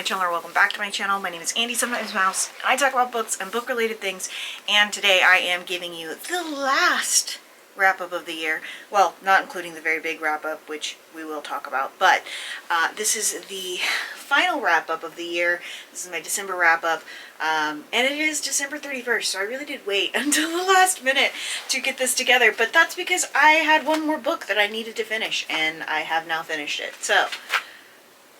channel, or welcome back to my channel. My name is Andy, sometimes Mouse, and I talk about books and book related things, and today I am giving you the last wrap-up of the year. Well, not including the very big wrap-up, which we will talk about, but this is the final wrap-up of the year. This is my December wrap-up, and it is December 31st, so I really did wait until the last minute to get this together, but that's because I had one more book that I needed to finish, and I have now finished it. So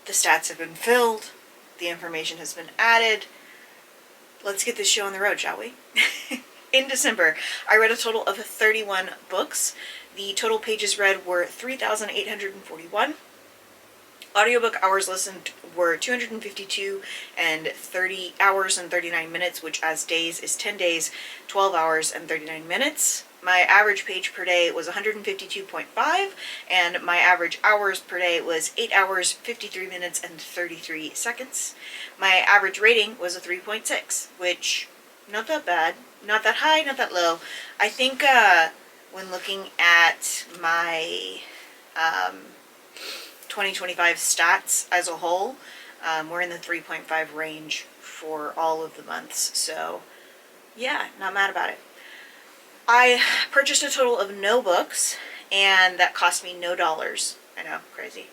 the stats have been filled, the information has been added. Let's get this show on the road, shall we? In December, I read a total of 31 books. The total pages read were 3,841. Audiobook hours listened were 252 and 30 hours and 39 minutes, which as days is 10 days, 12 hours and 39 minutes. My average page per day was 152.5, and my average hours per day was 8 hours, 53 minutes, and 33 seconds. My average rating was a 3.6, which, not that bad, not that high, not that low. I think when looking at my 2025 stats as a whole, we're in the 3.5 range for all of the months, so yeah, not mad about it. I purchased a total of no books, and that cost me no dollars. I know, crazy.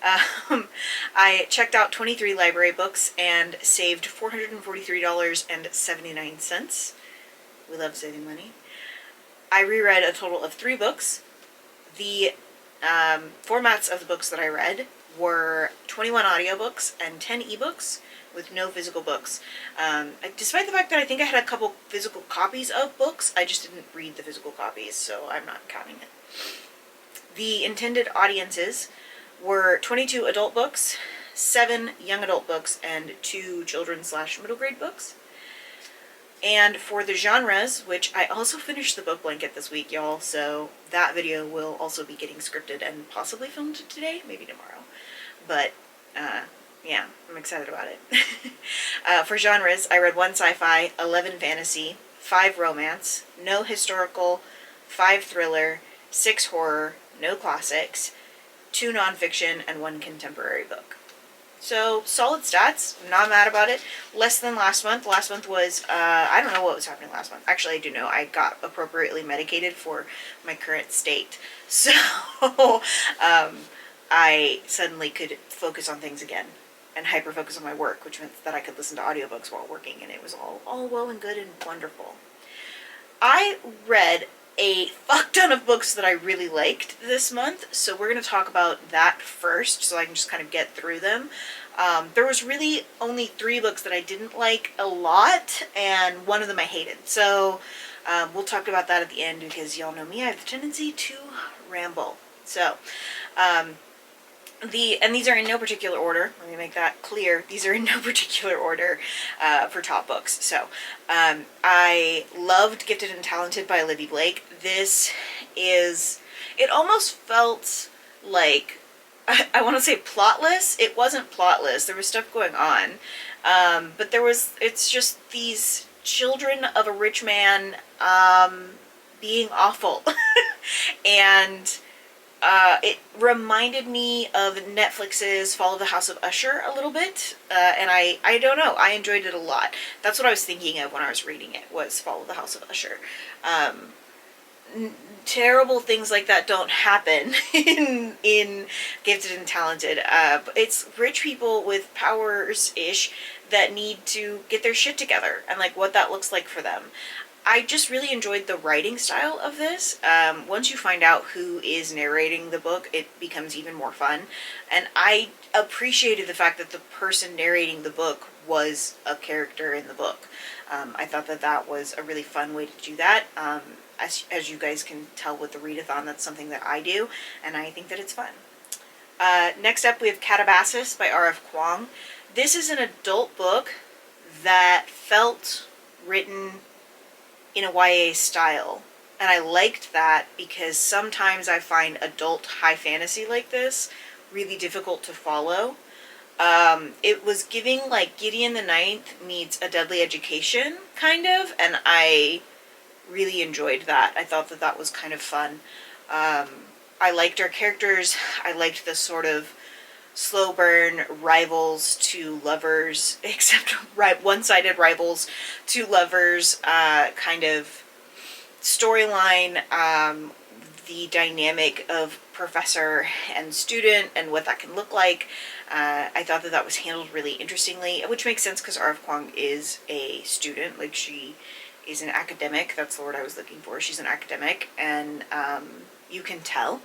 I checked out 23 library books and saved $443.79. We love saving money. I reread a total of 3 books. The formats of the books that I read were 21 audiobooks and 10 ebooks, with no physical books. Despite the fact that I think I had a couple physical copies of books, I just didn't read the physical copies, so I'm not counting it. The intended audiences were 22 adult books, 7 young adult books, and 2 children/middle grade books. And for the genres, which I also finished the book blanket this week, y'all, so that video will also be getting scripted and possibly filmed today, maybe tomorrow. But, yeah, I'm excited about it. For genres, I read 1 sci-fi, 11 fantasy, 5 romance, no historical, 5 thriller, 6 horror, no classics, 2 nonfiction, and 1 contemporary book. So, solid stats. I'm not mad about it. Less than last month. Last month was, I don't know what was happening last month. Actually, I do know. I got appropriately medicated for my current state. So, I suddenly could focus on things again and hyper-focus on my work, which meant that I could listen to audiobooks while working, and it was all well and good and wonderful. I read a fuck ton of books that I really liked this month, so we're going to talk about that first, so I can just kind of get through them. There was really only 3 books that I didn't like a lot, and 1 of them I hated. So we'll talk about that at the end, because y'all know me, I have the tendency to ramble. So, and these are in no particular order. Let me make that clear. These are in no particular order for top books. So, I loved Gifted and Talented by Libby Blake. This is, it almost felt like, I want to say plotless. It wasn't plotless. There was stuff going on. But it's just these children of a rich man being awful. And it reminded me of Netflix's Fall of the House of Usher a little bit, and I don't know, I enjoyed it a lot. That's what I was thinking of when I was reading it, was Fall of the House of Usher. Terrible things like that don't happen in Gifted and Talented. It's rich people with powers-ish that need to get their shit together, and like what that looks like for them. I just really enjoyed the writing style of this. Once you find out who is narrating the book, it becomes even more fun. And I appreciated the fact that the person narrating the book was a character in the book. I thought that that was a really fun way to do that. As you guys can tell with the Readathon, that's something that I do, and I think that it's fun. Next up, we have Catabasis by R.F. Kuang. This is an adult book that felt written in a YA style, and I liked that because sometimes I find adult high fantasy like this really difficult to follow. It was giving like Gideon the Ninth meets A Deadly Education, kind of, and I really enjoyed that. I thought that that was kind of fun. I liked our characters. I liked the sort of slow burn rivals to lovers, except one-sided rivals to lovers kind of storyline. The dynamic of professor and student and what that can look like. I thought that was handled really interestingly, which makes sense because R.F. Kuang is a student. Like, she is an academic. That's the word I was looking for. She's an academic, and you can tell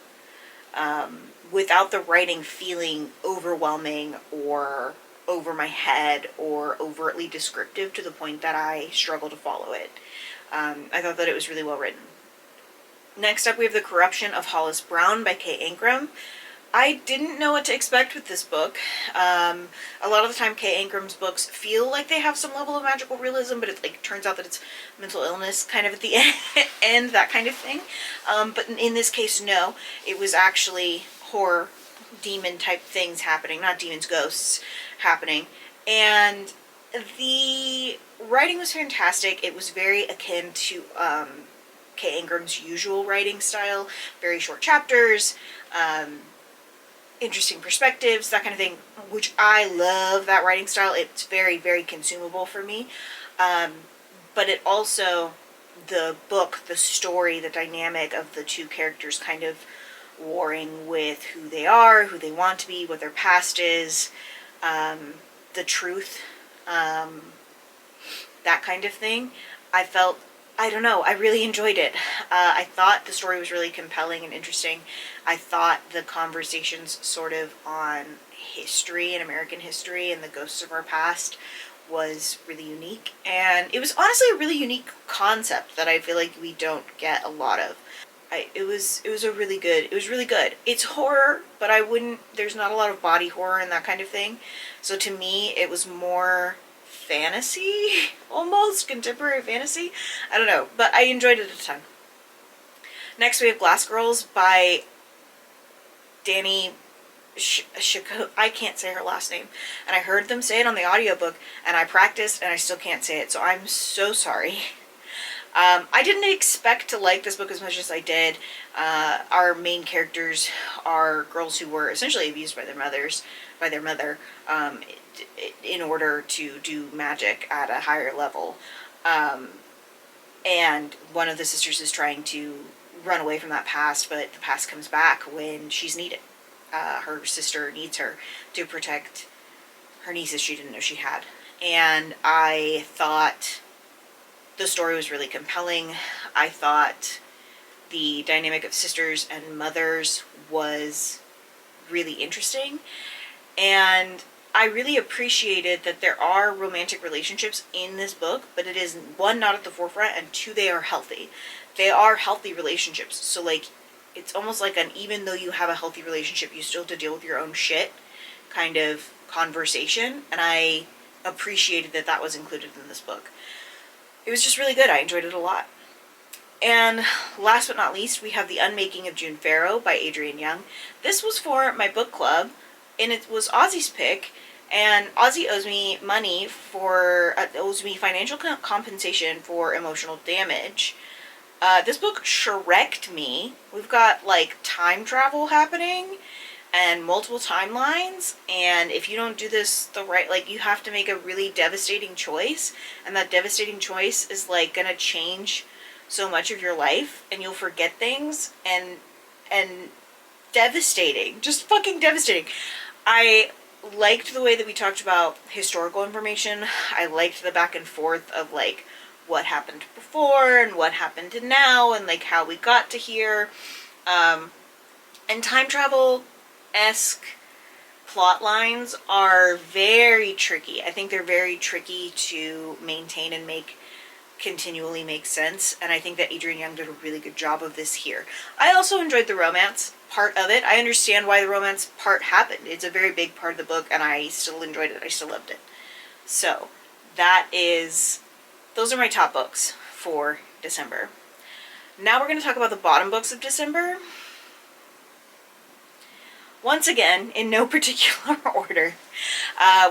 without the writing feeling overwhelming or over my head or overtly descriptive to the point that I struggle to follow it. I thought that it was really well written. Next up, we have The Corruption of Hollis Brown by Kay Ankrum. I didn't know what to expect with this book. A lot of the time, Kay Ankrum's books feel like they have some level of magical realism, but it turns out that it's mental illness kind of at the end, that kind of thing. But in this case, no. It was actually horror, demon type things happening, not demons, ghosts happening. And the writing was fantastic. It was very akin to Kay Ankrum's usual writing style. Very short chapters, interesting perspectives, that kind of thing, which I love that writing style. It's very, very consumable for me. But it also, the book, the story, the dynamic of the two characters kind of warring with who they are, who they want to be, what their past is, the truth, that kind of thing. I don't know, I really enjoyed it. I thought the story was really compelling and interesting. I thought the conversations sort of on history and American history and the ghosts of our past was really unique. And it was honestly a really unique concept that I feel like we don't get a lot of. It was really good. It's horror, but there's not a lot of body horror and that kind of thing. So to me, it was more fantasy, almost contemporary fantasy. I don't know, but I enjoyed it a ton. Next, we have Glass Girls by Danny I can't say her last name, and I heard them say it on the audiobook, and I practiced, and I still can't say it, so I'm so sorry. I didn't expect to like this book as much as I did. Our main characters are girls who were essentially abused by their mother, in order to do magic at a higher level. And one of the sisters is trying to run away from that past, but the past comes back when she's needed. Her sister needs her to protect her nieces she didn't know she had. And I thought the story was really compelling. I thought the dynamic of sisters and mothers was really interesting. And I really appreciated that there are romantic relationships in this book, but it is, one, not at the forefront, and two, they are healthy. They are healthy relationships. So, like, it's almost like even though you have a healthy relationship, you still have to deal with your own shit kind of conversation. And I appreciated that that was included in this book. It was just really good. I enjoyed it a lot. And last but not least, we have The Unmaking of June Farrow by Adrienne Young. This was for my book club, and it was Ozzy's pick, and Ozzy owes me money owes me financial compensation for emotional damage. This book Shrek'd me. We've got, like, time travel happening and multiple timelines, and if you don't do this you have to make a really devastating choice, and that devastating choice is, like, gonna change so much of your life, and you'll forget things, and devastating. Just fucking devastating. I liked the way that we talked about historical information. I liked the back and forth of, like, what happened before and what happened to now and, like, how we got to here. And time travel-esque plot lines are very tricky. I think they're very tricky to maintain and continually make sense, and I think that Adrienne Young did a really good job of this here. I also enjoyed the romance part of it. I understand why the romance part happened. It's a very big part of the book, and I still enjoyed it. I still loved it. So, those are my top books for December. Now we're going to talk about the bottom books of December. Once again, in no particular order,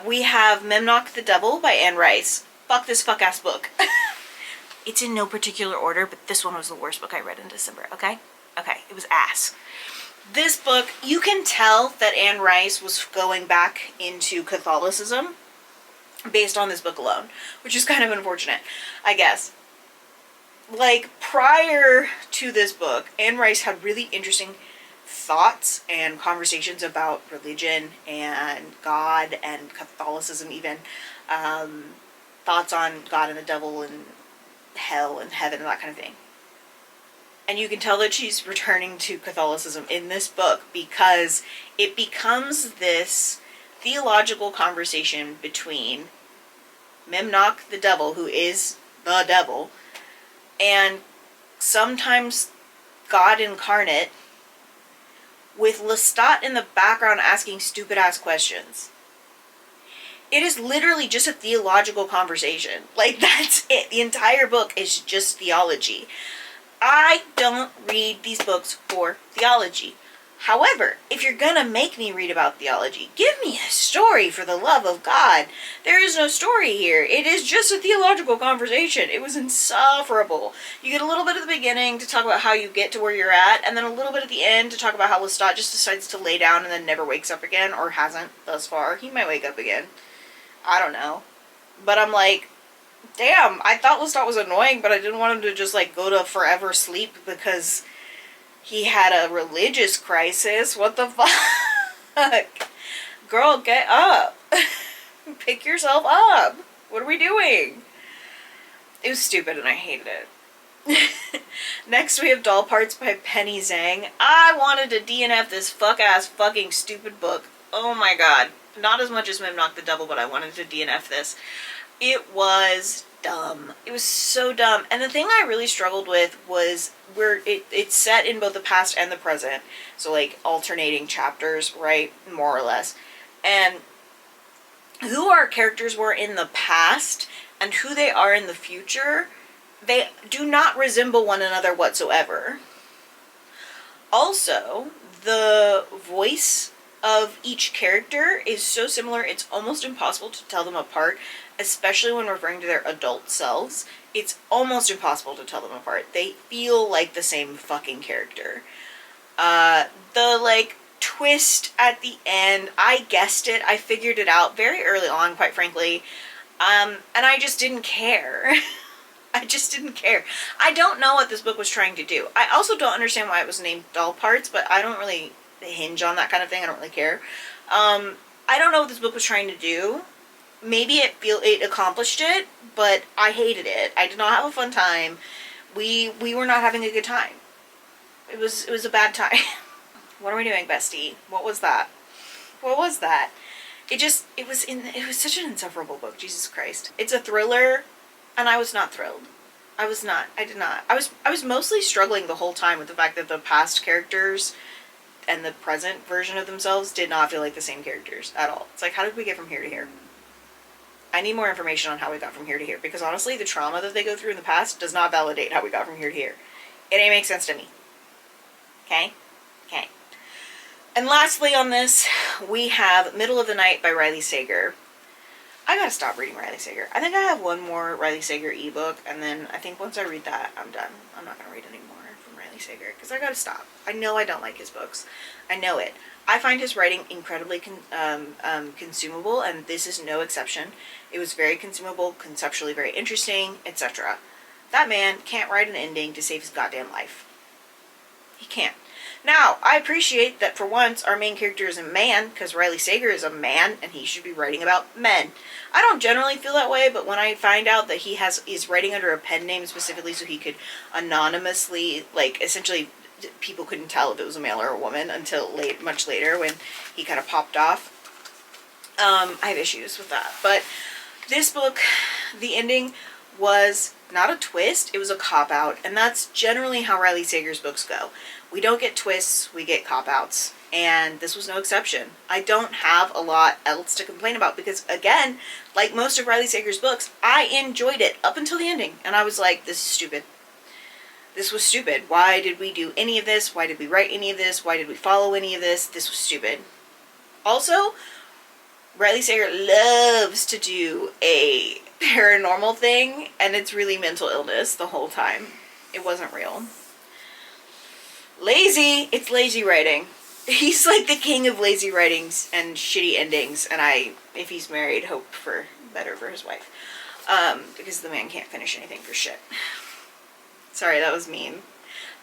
we have Memnoch the Devil by Anne Rice. Fuck this fuck-ass book. It's in no particular order, but this one was the worst book I read in December, okay? Okay, it was ass. This book, you can tell that Anne Rice was going back into Catholicism based on this book alone, which is kind of unfortunate, I guess. Like, prior to this book, Anne Rice had really interesting thoughts and conversations about religion and God and Catholicism even. Thoughts on God and the devil and hell and heaven and that kind of thing. And you can tell that she's returning to Catholicism in this book because it becomes this theological conversation between Memnoch the devil, who is the devil, and sometimes God incarnate, with Lestat in the background asking stupid-ass questions. It is literally just a theological conversation. Like, that's it. The entire book is just theology. I don't read these books for theology. However, if you're gonna make me read about theology, give me a story, for the love of God. There is no story here. It is just a theological conversation. It was insufferable. You get a little bit at the beginning to talk about how you get to where you're at, and then a little bit at the end to talk about how Lestat just decides to lay down and then never wakes up again, or hasn't thus far. He might wake up again. I don't know. But I'm like, damn, I thought Lestat was annoying, but I didn't want him to just, like, go to forever sleep because he had a religious crisis. What the fuck? Girl, get up. Pick yourself up. What are we doing? It was stupid and I hated it. Next we have Doll Parts by Penny Zhang. I wanted to DNF this fuck-ass fucking stupid book. Oh my god. Not as much as Memnoch the Devil, but I wanted to DNF this. It was dumb. It was so dumb. And the thing I really struggled with was where it's set in both the past and the present. So, like, alternating chapters, right? More or less. And who our characters were in the past and who they are in the future, they do not resemble one another whatsoever. Also, the voice of each character is so similar, it's almost impossible to tell them apart, especially when referring to their adult selves. It's almost impossible to tell them apart. They feel like the same fucking character. The, like, twist at the end, I guessed it, I figured it out very early on, quite frankly, and I just didn't care. I just didn't care. I don't know what this book was trying to do. I also don't understand why it was named Doll Parts, but I don't really hinge on that kind of thing. I don't really care. I don't know what this book was trying to do. Maybe it accomplished it, but I hated it. I did not have a fun time. We were not having a good time. It was a bad time. What are we doing, bestie? What was that? What was that? It was such an insufferable book. Jesus Christ. It's a thriller, and I was not thrilled. I was not. I did not. I was mostly struggling the whole time with the fact that the past characters and the present version of themselves did not feel like the same characters at all. It's like, how did we get from here to here? I need more information on how we got from here to here, because honestly, the trauma that they go through in the past does not validate how we got from here to here. It ain't make sense to me. Okay? Okay. And lastly on this, we have Middle of the Night by Riley Sager. I gotta stop reading Riley Sager. I think I have one more Riley Sager ebook, and then I think once I read that, I'm done. I'm not gonna read anymore from Riley Sager, because I gotta stop. I know I don't like his books. I know it. I find his writing incredibly consumable, and this is no exception. It was very consumable, conceptually very interesting, etc. That man can't write an ending to save his goddamn life. He can't. Now, I appreciate that for once our main character is a man, because Riley Sager is a man, and he should be writing about men. I don't generally feel that way, but when I find out that he is writing under a pen name specifically so he could anonymously, like, essentially people couldn't tell if it was a male or a woman until much later when he kind of popped off. I have issues with that. But this book, the ending was not a twist, it was a cop-out, and that's generally how Riley Sager's books go. We don't get twists, we get cop-outs, and this was no exception. I don't have a lot else to complain about because, again, like most of Riley Sager's books, I enjoyed it up until the ending, and I was like, this is stupid. This was stupid. Why did we do any of this? Why did we write any of this? Why did we follow any of this? This was stupid. Also, Riley Sager loves to do a paranormal thing, and it's really mental illness the whole time. It wasn't real. Lazy! It's lazy writing. He's like the king of lazy writings and shitty endings, and if he's married, hope for better for his wife. Because the man can't finish anything for shit. Sorry, that was mean.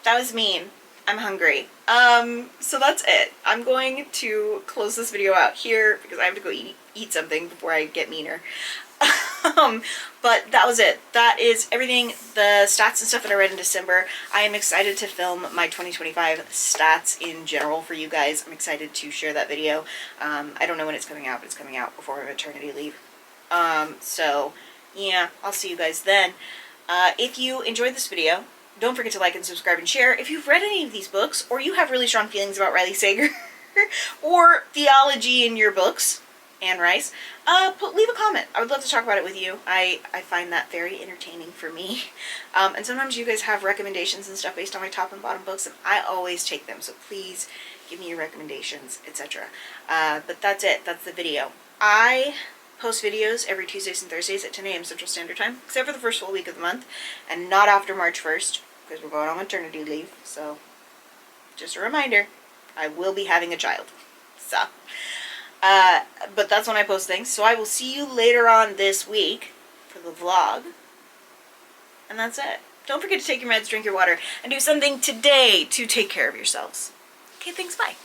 That was mean. I'm hungry. So that's it. I'm going to close this video out here because I have to go eat something before I get meaner. But that was it. That is everything, the stats and stuff that I read in December. I am excited to film my 2025 stats in general for you guys. I'm excited to share that video. I don't know when it's coming out, but it's coming out before maternity leave. So yeah, I'll see you guys then. If you enjoyed this video, don't forget to like and subscribe and share. If you've read any of these books, or you have really strong feelings about Riley Sager, or theology in your books, Anne Rice, leave a comment. I would love to talk about it with you. I find that very entertaining for me. And sometimes you guys have recommendations and stuff based on my top and bottom books, and I always take them, so please give me your recommendations, etc. But that's it. That's the video. I post videos every Tuesdays and Thursdays at 10 a.m. Central Standard Time, except for the first full week of the month, and not after March 1st, because we're going on maternity leave, so just a reminder, I will be having a child. So, but that's when I post things, so I will see you later on this week for the vlog, and that's it. Don't forget to take your meds, drink your water, and do something today to take care of yourselves. Okay, thanks, bye.